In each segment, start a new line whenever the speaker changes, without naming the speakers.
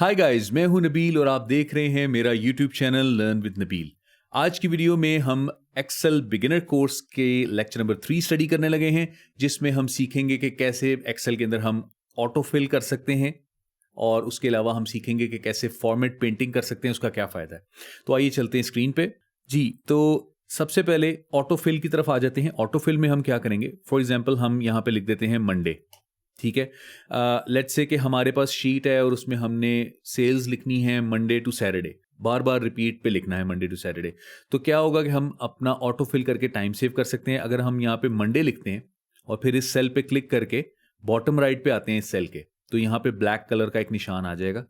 Hi guys, मैं हूं नबील और आप देख रहे हैं मेरा YouTube channel learn with Nabeel. आज की वीडियो में हम एक्सेल बिगिनर कोर्स के लेक्चर नंबर 3 स्टडी करने लगे हैं, जिसमें हम सीखेंगे कि कैसे एक्सेल के अंदर हम ऑटो फिल कर सकते हैं और उसके अलावा हम सीखेंगे कि कैसे फॉर्मेट पेंटिंग कर सकते हैं, उसका क्या फ़ायदा है। तो आइए चलते हैं स्क्रीन पे। जी, तो सबसे पहले ऑटो फिल की तरफ आ जाते हैं। ऑटो फिल में हम क्या करेंगे, फॉर एग्जाम्पल हम यहाँ पे लिख देते हैं मंडे। ठीक है, लेट्स से कि हमारे पास शीट है और उसमें हमने सेल्स लिखनी है मंडे टू सैटरडे, बार बार रिपीट पे लिखना है मंडे टू सैटरडे। तो क्या होगा कि हम अपना ऑटो फिल करके टाइम सेव कर सकते हैं। अगर हम यहाँ पे मंडे लिखते हैं और फिर इस सेल पे क्लिक करके बॉटम राइट पे आते हैं इस सेल के, तो यहाँ पे ब्लैक कलर का एक निशान आ जाएगा,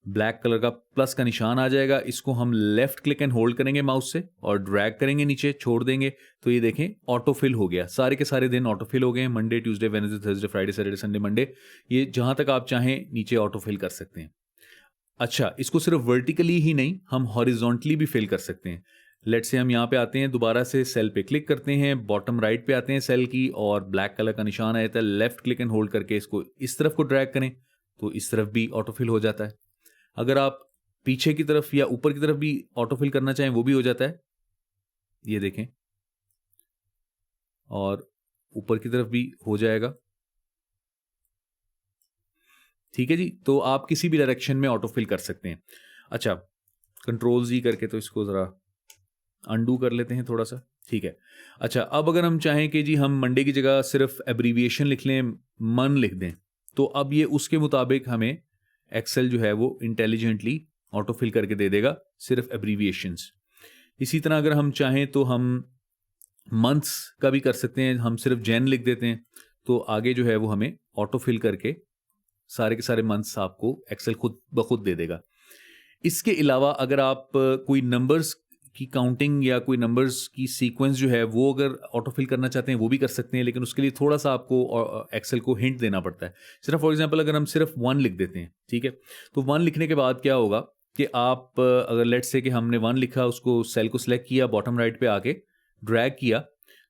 ब्लैक कलर का प्लस का निशान आ जाएगा। इसको हम लेफ्ट क्लिक एंड होल्ड करेंगे माउस से और ड्रैग करेंगे नीचे, छोड़ देंगे तो ये देखें ऑटो फिल हो गया। सारे के सारे दिन ऑटो फिल हो गए हैं, Monday Tuesday Wednesday Thursday Friday Saturday Sunday Monday, ये जहां तक आप चाहें नीचे ऑटो फिल कर सकते हैं। अच्छा, इसको सिर्फ वर्टिकली ही नहीं, हम हॉरिजॉन्टली भी फिल कर सकते हैं। लेट से हम यहाँ पे आते हैं, दोबारा से सेल पे क्लिक करते हैं, बॉटम राइट पे आते हैं सेल की और ब्लैक कलर का निशान आ जाता है। लेफ्ट क्लिक एंड होल्ड करके इसको इस तरफ को ड्रैग करें तो इस तरफ भी ऑटो फिल हो जाता है। अगर आप पीछे की तरफ या ऊपर की तरफ भी ऑटो फिल करना चाहें वो भी हो जाता है, ये देखें, और ऊपर की तरफ भी हो जाएगा। ठीक है जी, तो आप किसी भी डायरेक्शन में ऑटो फिल कर सकते हैं। अच्छा, कंट्रोल जी करके तो इसको जरा अनडू कर लेते हैं थोड़ा सा। ठीक है, अच्छा, अब अगर हम चाहें कि जी हम मंडे की जगह सिर्फ एब्रीविएशन लिख लें, मन लिख दें, तो अब ये उसके मुताबिक हमें एक्सेल जो है वो इंटेलिजेंटली ऑटो फिल करके दे देगा, सिर्फ एब्रीविएशंस। इसी तरह अगर हम चाहें तो हम मंथ्स का भी कर सकते हैं, हम सिर्फ जैन लिख देते हैं तो आगे जो है वो हमें ऑटो फिल करके सारे के सारे मंथ्स आपको एक्सेल खुद ब खुद दे देगा। इसके अलावा अगर आप कोई नंबर्स की काउंटिंग या कोई नंबर्स की सीक्वेंस जो है वो अगर ऑटो फिल करना चाहते हैं वो भी कर सकते हैं, लेकिन उसके लिए थोड़ा सा आपको एक्सेल को हिंट देना पड़ता है। सिर्फ फॉर एग्जांपल अगर हम सिर्फ 1 लिख देते हैं, ठीक है, तो 1 लिखने के बाद क्या होगा कि आप अगर लेट्स से कि हमने 1 लिखा, उसको सेल को सिलेक्ट किया, बॉटम राइट पे आके ड्रैग किया,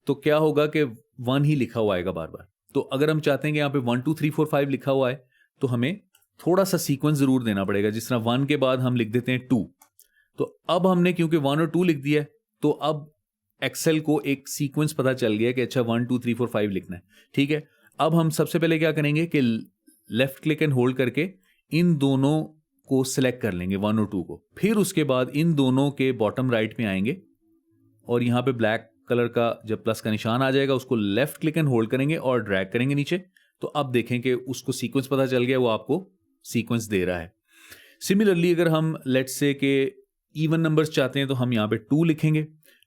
तो क्या होगा कि 1 ही लिखा हुआ आएगा बार बार। तो अगर हम चाहते हैं कि यहाँ पे 1 2 3 4 5 लिखा हुआ है तो हमें थोड़ा सा सीक्वेंस जरूर देना पड़ेगा। जिस तरह 1 के बाद हम लिख देते हैं 2, तो अब हमने क्योंकि 1 और 2 लिख दिया है तो अब एक्सेल को एक सीक्वेंस पता चल गया कि अच्छा 1 2 3 4 5 लिखना है। ठीक है, अब हम सबसे पहले क्या करेंगे कि लेफ्ट क्लिक एंड होल्ड करके इन दोनों को सिलेक्ट कर लेंगे, 1 और 2 को। फिर उसके बाद इन दोनों के बॉटम राइट में आएंगे और यहाँ पे ब्लैक कलर का जब प्लस का निशान आ जाएगा उसको लेफ्ट क्लिक एंड होल्ड करेंगे और ड्रैग करेंगे नीचे, तो अब देखें कि उसको सीक्वेंस पता चल गया, वो आपको सीक्वेंस दे रहा है। सिमिलरली अगर हम लेट्स से के इवन नंबर्स चाहते हैं तो हम यहाँ पे 2 लिखेंगे,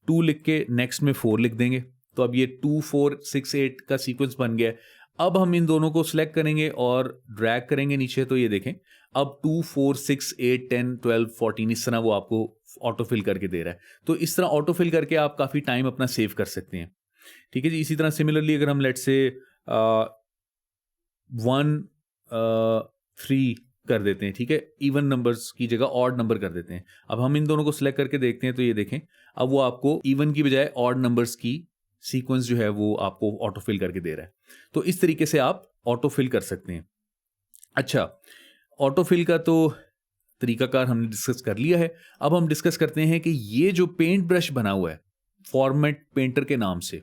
2 लिख के नेक्स्ट में 4 लिख देंगे, तो अब ये 2 4 6 8 का सीक्वेंस बन गया है। अब हम इन दोनों को सिलेक्ट करेंगे और ड्रैग करेंगे नीचे, तो ये देखें अब 2 4 6 8 10 12 14 इस तरह वो आपको ऑटो फिल करके दे रहा है। तो इस तरह ऑटो फिल करके आप काफ़ी टाइम अपना सेव कर सकते हैं। ठीक है जी, इसी तरह सिमिलरली अगर हम लेट्स से 1 3 कर देते हैं, ठीक है, इवन नंबर्स की जगह ऑड नंबर कर देते हैं। अब हम इन दोनों को सिलेक्ट करके देखते हैं तो ये देखें अब वो आपको इवन की बजाय ऑड नंबर्स की सीक्वेंस जो है वो आपको ऑटो फिल करके दे रहा है। तो इस तरीके से आप ऑटो फिल कर सकते हैं। अच्छा, ऑटो फिल का तो तरीकाकार हमने डिस्कस कर लिया है। अब हम डिस्कस करते हैं कि ये जो पेंट ब्रश बना हुआ है फॉर्मेट पेंटर के नाम से,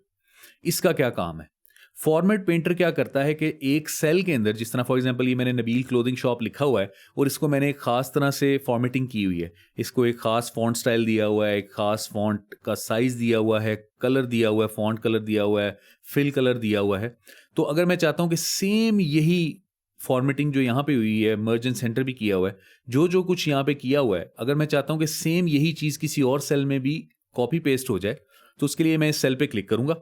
इसका क्या काम है। फॉर्मेट पेंटर क्या करता है कि एक सेल के अंदर, जिस तरह फॉर एग्जांपल ये मैंने नबील क्लोथिंग शॉप लिखा हुआ है और इसको मैंने एक खास तरह से फॉर्मेटिंग की हुई है, इसको एक खास फॉन्ट स्टाइल दिया हुआ है, एक खास फॉन्ट का साइज दिया हुआ है, कलर दिया हुआ है, फॉन्ट कलर दिया हुआ है, फिल कलर दिया हुआ है। तो अगर मैं चाहता हूं कि सेम यही फॉर्मेटिंग जो यहाँ पे हुई है, मर्ज सेंटर भी किया हुआ है, जो जो कुछ यहाँ पे किया हुआ है, अगर मैं चाहता हूं कि सेम यही चीज किसी और सेल में भी कॉपी पेस्ट हो जाए, तो उसके लिए मैं इस सेल पे क्लिक करूंगा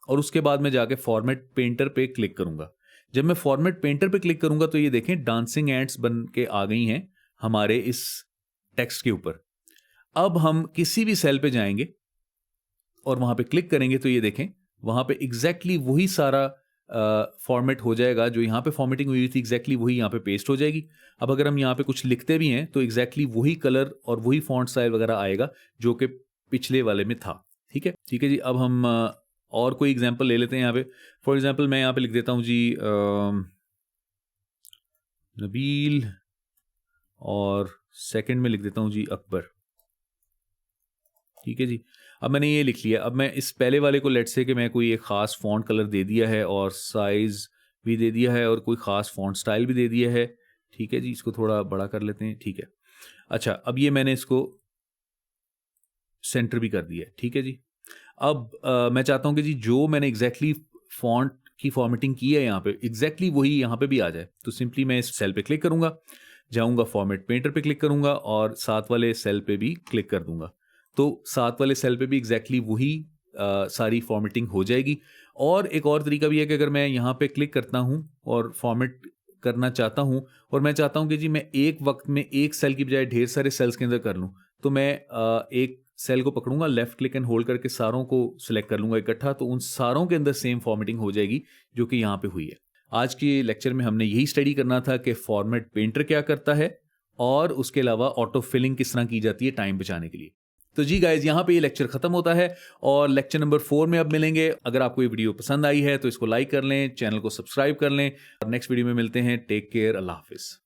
और उसके बाद मैं जाके फॉर्मेट पेंटर पे क्लिक करूंगा। जब मैं फॉर्मेट पेंटर पे क्लिक करूंगा तो ये देखें डांसिंग एंड्स बन के आ गई हैं हमारे इस टेक्स्ट के ऊपर। अब हम किसी भी सेल पे जाएंगे और वहां पे क्लिक करेंगे तो ये देखें वहां पे एग्जैक्टली वही सारा फॉर्मेट हो जाएगा, जो यहाँ पे फॉर्मेटिंग हुई थी एग्जैक्टली वही यहाँ पे पेस्ट हो जाएगी। अब अगर हम यहाँ पे कुछ लिखते भी हैं तो एग्जैक्टली वही कलर और वही फॉन्ट स्टाइल वगैरह आएगा जो कि पिछले वाले में था। ठीक है, ठीक है जी, अब हम और कोई एग्जांपल ले लेते हैं यहाँ पे। फॉर एग्जांपल मैं यहाँ पे लिख देता हूँ जी नबील और सेकंड में लिख देता हूँ जी अकबर। ठीक है जी, अब मैंने ये लिख लिया। अब मैं इस पहले वाले को लेट्स से कि मैं कोई एक ख़ास फ़ॉन्ट कलर दे दिया है और साइज़ भी दे दिया है और कोई ख़ास फ़ॉन्ट स्टाइल भी दे दिया है। ठीक है जी, इसको थोड़ा बड़ा कर लेते हैं। ठीक है, अच्छा अब ये मैंने इसको सेंटर भी कर दिया है। ठीक है जी, अब मैं चाहता हूँ कि जी जो मैंने एग्जैक्टली फॉन्ट की फॉर्मेटिंग की है यहाँ पे एग्जैक्टली वही यहाँ पे भी आ जाए। तो सिंपली मैं इस सेल पे क्लिक करूंगा, जाऊंगा फॉर्मेट पेंटर पे क्लिक करूंगा और साथ वाले सेल पे भी क्लिक कर दूंगा। तो साथ वाले सेल पे भी एग्जैक्टली वही सारी फॉर्मेटिंग हो जाएगी। और एक और तरीका भी है कि अगर मैं यहाँ पे क्लिक करता हूँ और फॉर्मेट करना चाहता हूँ और मैं चाहता हूँ कि जी मैं एक वक्त में एक सेल की बजाय ढेर सारे सेल्स के अंदर कर लूँ, तो मैं एक सेल को पकड़ूंगा, लेफ्ट क्लिक एंड होल्ड करके सारों को सिलेक्ट कर लूंगा इकट्ठा, तो उन सारों के अंदर सेम फॉर्मेटिंग हो जाएगी जो कि यहाँ पे हुई है। आज के लेक्चर में हमने यही स्टडी करना था कि फॉर्मेट पेंटर क्या करता है और उसके अलावा ऑटो फिलिंग किस तरह की जाती है टाइम बचाने के लिए। तो जी गाइज, यहाँ पे ये लेक्चर खत्म होता है और लेक्चर नंबर 4 में अब मिलेंगे। अगर आपको ये वीडियो पसंद आई है तो इसको लाइक कर लें, चैनल को सब्सक्राइब कर लें और नेक्स्ट वीडियो में मिलते हैं। टेक केयर, अल्लाह हाफिज।